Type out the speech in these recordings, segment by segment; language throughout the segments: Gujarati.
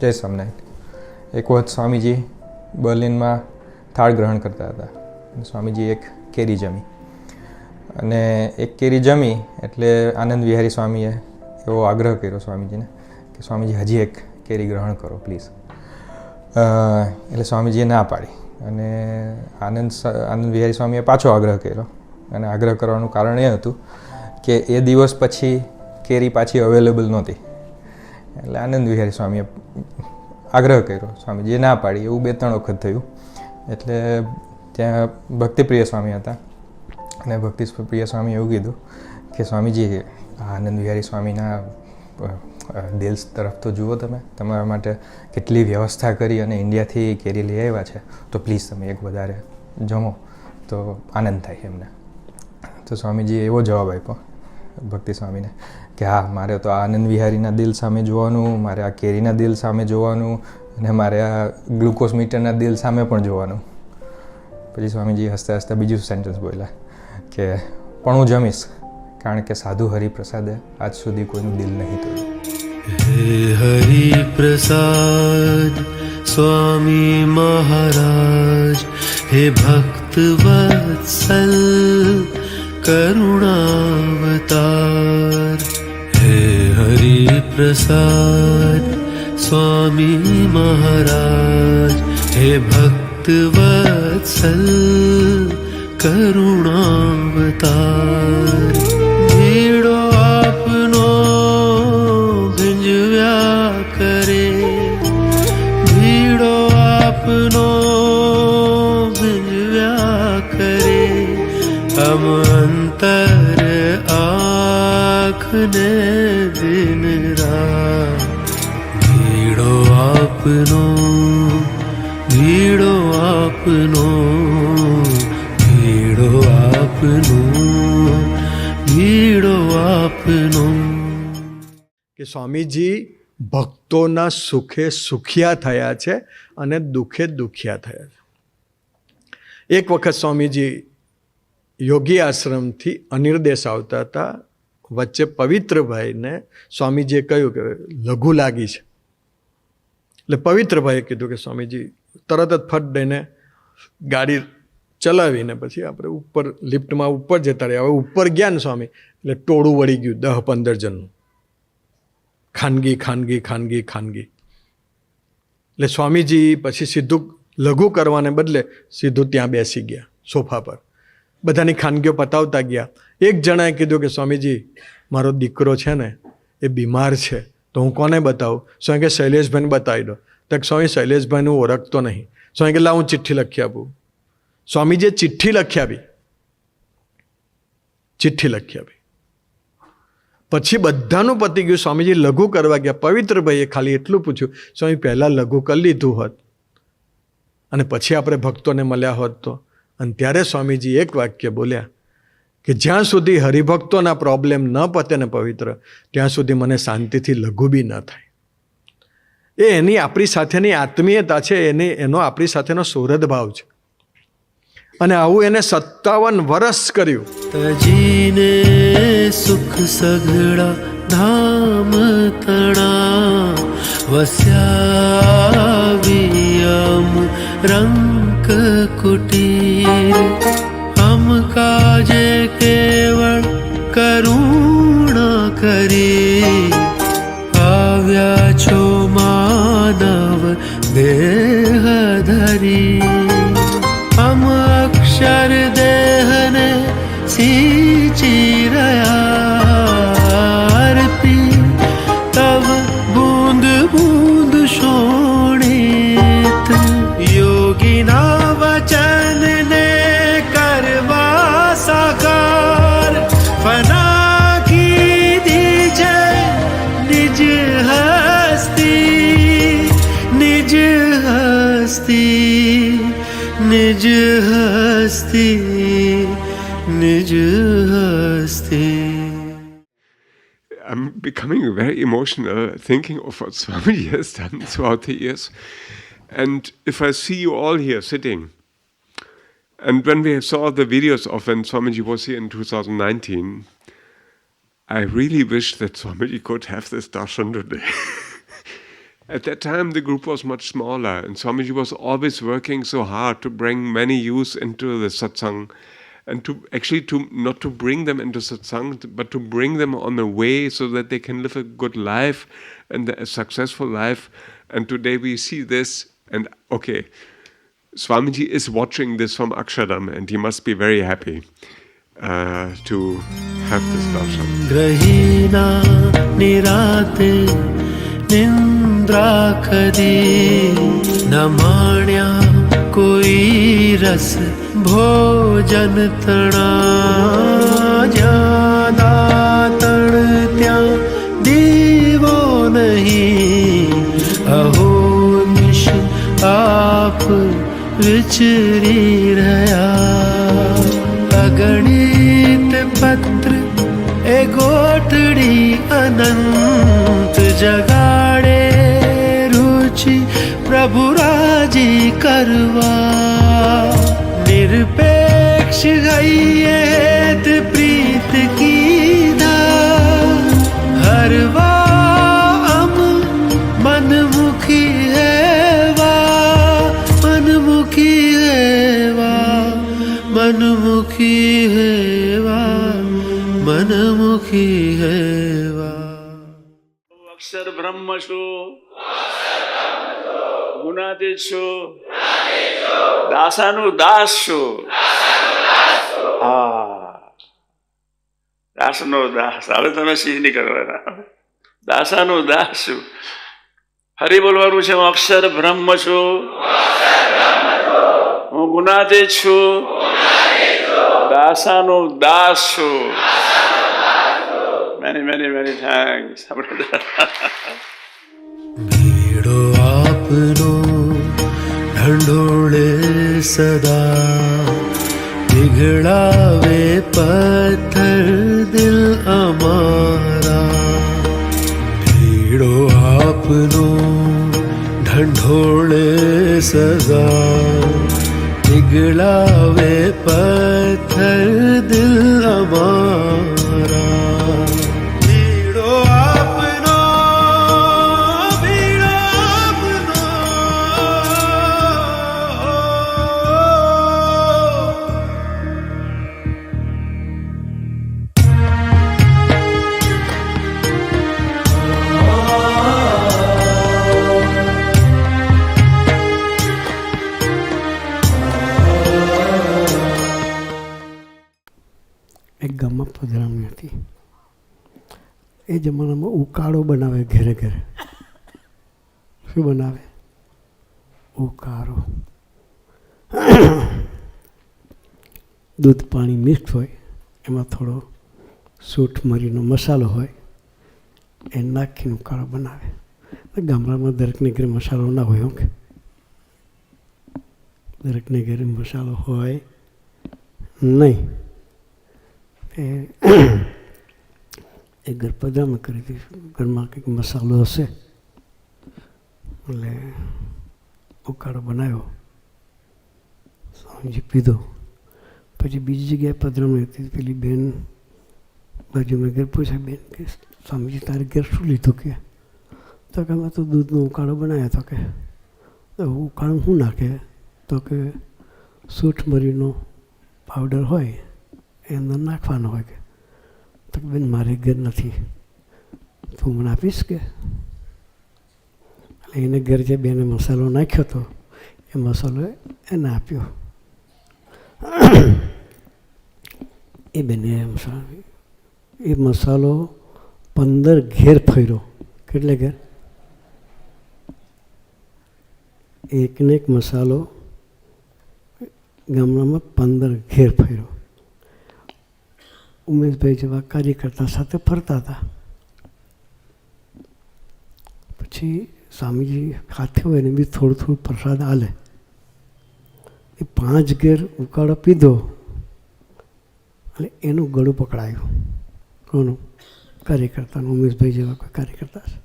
જય સ્વામિનારાયણ. એક વખત સ્વામીજી બર્લિનમાં થાળ ગ્રહણ કરતા હતા. સ્વામીજી એક કેરી જમી અને એક કેરી જમી એટલે આનંદ વિહારી સ્વામીએ એવો આગ્રહ કર્યો સ્વામીજીને કે સ્વામીજી હજી એક કેરી ગ્રહણ કરો પ્લીઝ. એટલે સ્વામીજીએ ના પાડી અને આનંદ વિહારી સ્વામીએ પાછો આગ્રહ કર્યો અને આગ્રહ કરવાનું કારણ એ હતું કે એ દિવસ પછી કેરી પાછી અવેલેબલ નહોતી. એટલે આનંદ વિહારી સ્વામીએ આગ્રહ કર્યો, સ્વામીજીએ ના પાડી. એવું 2-3 વખત થયું. એટલે ત્યાં ભક્તિપ્રિય સ્વામી હતા અને ભક્તિપ્રિય સ્વામી એવું કીધું કે સ્વામીજી આનંદ વિહારી સ્વામીના દિલ તરફ તો જુઓ, તમે તમારા માટે કેટલી વ્યવસ્થા કરી અને ઇન્ડિયાથી કેરી લઈ આવ્યા છે, તો પ્લીઝ તમે એક વધારે જમો તો આનંદ થાય એમને. તો સ્વામીજીએ એવો જવાબ આપ્યો ભક્તિ સ્વામીને કે હા, મારે તો આનંદ વિહારીના દિલ સામે જોવાનું, મારે આ કેરીના દિલ સામે જોવાનું અને મારે આ ગ્લુકોઝ મીટરના દિલ સામે પણ જોવાનું. પછી સ્વામીજી હસતા હસતા બીજું સેન્ટેન્સ બોલ્યા કે પણ હું જમીશ, કારણ કે સાધુ હરિપ્રસાદે આજ સુધી કોઈનું દિલ નહીં તોડ્યું. હે હરિપ્રસાદ સ્વામી મહારાજ, હે ભક્ત વત્સલ કરુણાવતાર. હે હરિપ્રસાદ સ્વામી મહારાજ, હે ભક્ત વત્સલ કરુણાવતાર. ભીડો આપનો ભીંજવ્યા કરે, ભીડો આપનો ભીંજવ્યા કરે. અમ અંતર આંખને દિન રાત. ભીડો આપનો, ભીડો આપનો, ભીડો આપનો, ભીડો આપનો. કે સ્વામીજી ભક્તોના સુખે સુખિયા થયા છે અને દુઃખે દુખિયા થયા છે. એક વખત સ્વામીજી યોગી આશ્રમથી અનિર્દેશ આવતા હતા. વચ્ચે પવિત્રભાઈને સ્વામીજીએ કહ્યું કે લઘુ લાગી છે. એટલે પવિત્રભાઈએ કીધું કે સ્વામીજી, તરત જ ફટ દઈને ગાડી ચલાવીને પછી આપણે ઉપર લિફ્ટમાં ઉપર જતા રહ્યા. હવે ઉપર ગયા ને સ્વામી, એટલે ટોળું વળી ગયું 10-15 જણનું. ખાનગી ખાનગી ખાનગી ખાનગી. એટલે સ્વામીજી પછી સીધું લઘુ કરવાને બદલે સીધું ત્યાં બેસી ગયા સોફા પર. બધાની ખાનગીઓ પતાવતા ગયા. એક જણાએ કીધું કે સ્વામીજી, મારો દીકરો છે ને એ બીમાર છે, તો હું કોને બતાવું? સ્વામી કે શૈલેષભાઈને બતાવી દો. તો સ્વામી, શૈલેષભાઈને હું ઓળખતો નહીં. સ્વામી કે લાવ હું ચિઠ્ઠી લખી આપું. સ્વામીજીએ ચિઠ્ઠી લખી આપી. ચિઠ્ઠી લખી આપી. પછી બધાનું પતી ગયું. સ્વામીજી લઘુ કરવા ગયા. પવિત્રભાઈએ ખાલી એટલું પૂછ્યું, સ્વામી પહેલાં લઘુ કરી લીધું હોત અને પછી આપણે ભક્તોને મળ્યા હોત તો. અને ત્યારે સ્વામીજી એક વાક્ય બોલ્યા કે જ્યાં સુધી હરિભક્તોના પ્રોબ્લેમ ન પતે ને પવિત્ર, ત્યાં સુધી મને શાંતિથી લઘુ બી ન થાય. એ એની આપણી સાથેની આત્મીયતા છે, એનો આપણી સાથેનો સુહૃદ ભાવ છે. અને આવું એને 57 વર્ષ કર્યું. તજીને સુખ સઘળા ધામ તણા, વસ્યા વિયમ રંક કુટીર. હમ કાજે કેવળ કરુણા કરી, આવ્યા છો માનવ દેહ ધરી. હમ અક્ષર દેહને સિંચી રહ્યા, અર્પી તવ બૂંદ બૂંદ શોણિત. યોગીના વચનને કરવા સાકાર, ફના કીધી છે નિજ હસ્તી, નિજ હસ્તી, નિજ હસ્તી, નિજ હસ્તી. I'm becoming very emotional thinking of what Swamiji has done throughout the years. And if I see you all here sitting, and when we saw the videos of when Swamiji was here in 2019, I really wish that Swamiji could have this darshan today. At that time, the group was much smaller, and Swamiji was always working so hard to bring many youths into the satsang, and to not to bring them into satsang, but to bring them on the way so that they can live a good life and a successful life. And today we see this, and okay, Swamiji is watching this from Akshardham, and he must be very happy to have this darshan. ग्रहीणा निराते निंद्रा कदी न माण्या कोई रस भोजन तणा ज्यादा तण त्या दीवो नहीं अहो निश आप विचरी रहा अगणित पत्र ए गोठड़ी अनंत जगाड़े रुचि प्रभु राजी करवा निरपेक्ष गईत प्रीत की धा हरवा अम मनमुखी है वा मनमुखी है वा मनमुखी है वा मनमुखी है वा અક્ષર બ્રહ્મ છું, ગુણાતીત છું, દાસાનું દાસ છું. હા, દાસનો દાસ. હવે તમે સિંહ નહીં કરવાના. દાસાનું દાસ છું. ફરી બોલવાનું છે, હું અક્ષર બ્રહ્મ છું, હું ગુણાતીત છું, દાસાનું દાસ છું. Many thanks. ભીડો આપનો ઢંઢોળે સદા पिघलावे पत्थर दिल અમારા ભીડો આપનો ઢંઢોળે સદા पिघलावे पत्थर दिल અમારા એક ગામમાં પધરામણી હતી. એ જમાનામાં ઉકાળો બનાવે ઘરે ઘરે. શું બનાવે? ઉકાળો. દૂધ પાણી મિક્સ હોય, એમાં થોડો સૂંઠ મરીનો મસાલો હોય, એ નાખીને ઉકાળો બનાવે. ગામડામાં દરેકને ઘરે મસાલો ના હોય. કે દરેકને ઘરે મસાલો હોય નહીં. એ ઘર પધરામણી કરી હતી. ઘરમાં કંઈક મસાલો હશે એટલે ઉકાળો બનાવ્યો, સ્વામીજી પીધો. પછી બીજી જગ્યાએ પધરામણી હતી. પેલી બેન બાજુ મેં ઘર પૂછ્યા, બેન કે સ્વામીજી તારે ઘેર શું લીધું? કે તો કે અમે તો દૂધનો ઉકાળો બનાવ્યો. તો કે ઉકાળો શું નાખે? તો કે સૂંઠ મરીનો પાવડર હોય એ અંદર નાખવાનો હોય. કે તો બેન મારે ઘર નથી, તું મને આપીશ? કે એટલે એને ઘર જે બેને મસાલો નાખ્યો હતો એ મસાલો એને આપ્યો. એ બેને એ મસાલો 15 ઘેર ફર્યો. કેટલે ઘેર? એકને એક મસાલો ગામડામાં 15 ઘેર ફર્યો. ઉમેશભાઈ જેવા કાર્યકર્તા સાથે ફરતા હતા. પછી સ્વામીજી હાથે હોય ને બી થોડું થોડું પ્રસાદ આલે. એ 5 ઘેર ઉકાળો પીધો એટલે એનું ગળું પકડાયું. કોનું? કાર્યકર્તાનું. ઉમેશભાઈ જેવા કોઈ કાર્યકર્તા છે.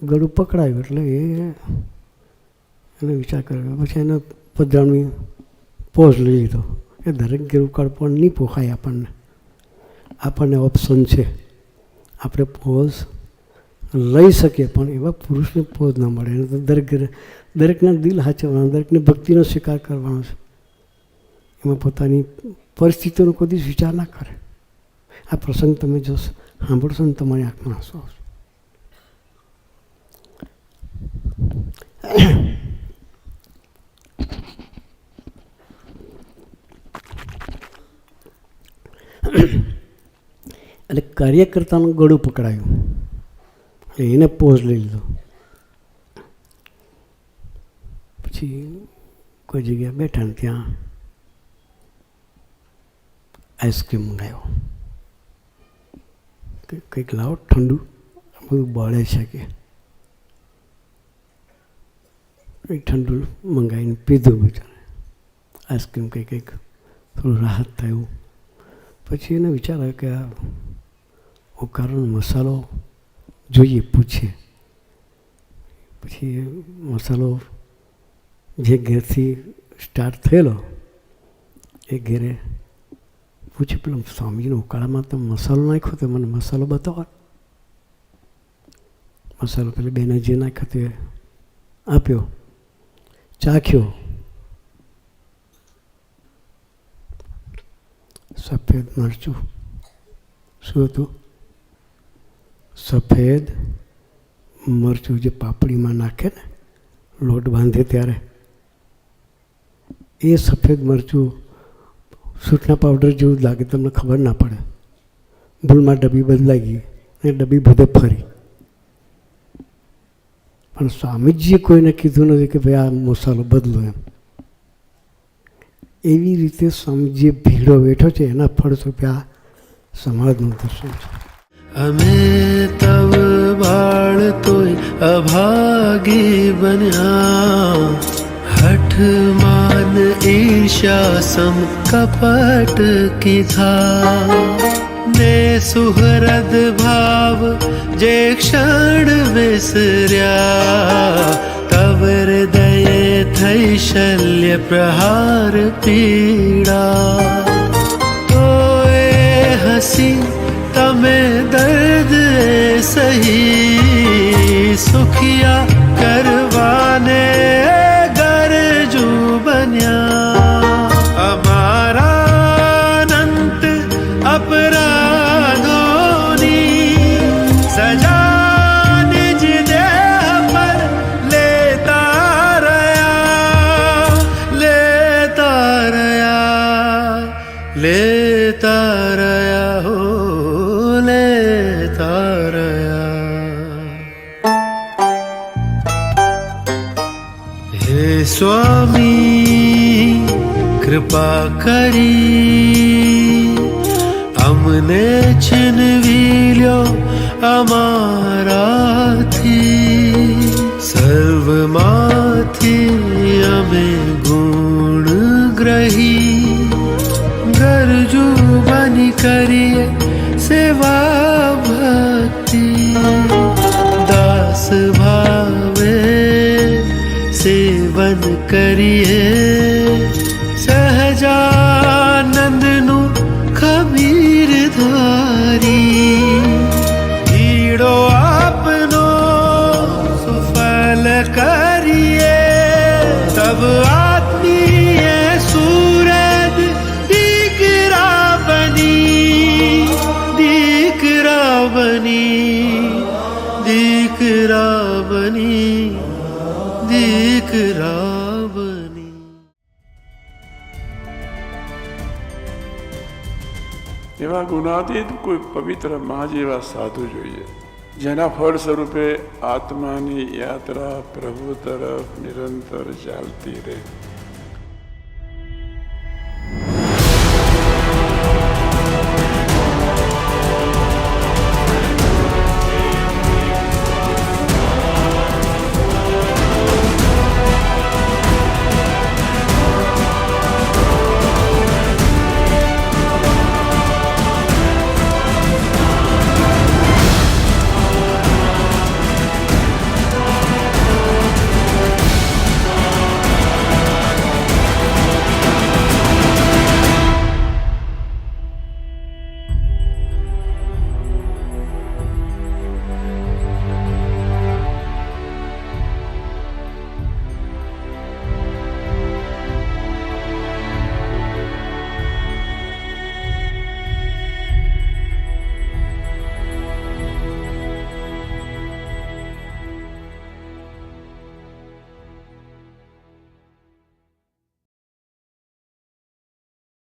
ગળું પકડાયું એટલે એને વિચાર કર્યો. પછી એને પધરામણી પોઝ લઈ લીધો કે દરેક ઘેર ઉકાળ પણ નહીં પોખાય. આપણને ઓપ્શન છે. આપણે પોઝ લઈ શકે, પણ એવા પુરુષને પોઝ ના મળે. એને તો દરેકના દિલ હાચવવાના, દરેકને ભક્તિનો સ્વીકાર કરવાનો છે. એમાં પોતાની પરિસ્થિતિનો કોઈ દિવસ વિચાર ના કરે. આ પ્રસંગ તમે જો સાંભળશો ને તમારી આંખમાં આંસુ આવશે. એટલે કાર્યકર્તાનું ગળું પકડાયું, એટલે એને પોઝ લઈ લીધો. પછી કોઈ જગ્યાએ બેઠા ને ત્યાં આઈસ્ક્રીમ મંગાવ્યો. કંઈક લાવો ઠંડુ, બધું બળે છે કે કંઈક ઠંડુ મંગાવીને પીધું બિચારે. આઈસ્ક્રીમ કંઈક થોડું રાહત થયું. પછી એને વિચાર આવ્યો કે આ ઓકારોનો મસાલો જોઈએ, પૂછીએ. પછી મસાલો જે ઘેરથી સ્ટાર્ટ થયેલો એ ઘેરે પૂછ્યું, પેલા સ્વામીજીના ઉકાળામાં તમે મસાલો નાખ્યો તો મને મસાલો બતાવો. મસાલો પેલા બેને જે નાખ્યો તે આપ્યો, ચાખ્યો. સફેદ મરચું. શું હતું? સફેદ મરચું, જે પાપડીમાં નાખે ને લોટ બાંધે ત્યારે, એ સફેદ મરચું સૂટના પાવડર જેવું લાગે, તમને ખબર ના પડે. ભૂલમાં ડબ્બી બદલાઈ ગઈ અને ડબ્બી બધે ફરી. પણ સ્વામીજીએ કોઈને કીધું નથી કે ભાઈ આ મસાલો બદલો એમ. એવી રીતે સ્વામીજીએ ભીડો બેઠો છે, એના ફળ સ્વરૂપે આ સમાજનું દર્શન છે. અમે તવ બાળ તોય અભાગી બન્યા, હઠ માન ઈર્ષ્યા સમ કપટ કીધા, ને સુહૃદ ભાવ જે ક્ષણ વિસર્યા, તવ હૃદયે થઈ શલ્ય પ્રહાર પીડા. તોય હસી તમે દર્દ સહી, સુખિયા કરવાને ગરજુ બન્યા. અમારા અનંત અપરાધોની સજા નિજ દેહ પર લેતા રહ્યા, લેતા રહ્યા, લેતા રહ્યા, હો લેતા રહ્યા. હે સ્વામી કૃપા કરી, અમને છીનવી લ્યો અમારાથી, સર્વમાંથી અમે ગુણ ગ્રહી, ગરજુ બની કરીએ સેવા ભક્તિ, દાસ ભાવે સેવન કરીએ, સહજાનંદનું ખબીર ધારી, ભીડો આપનો સુફલ કરીએ, તબ આત્મીય સૂરજ દીકરા બની, દીકરા બની, દીકરા બની, દીકરા બની. એવા ગુણાતીત કોઈ પવિત્ર મા જેવા સાધુ જોઈએ, જેના ફળ સ્વરૂપે આત્માની યાત્રા પ્રભુ તરફ નિરંતર ચાલતી રહે.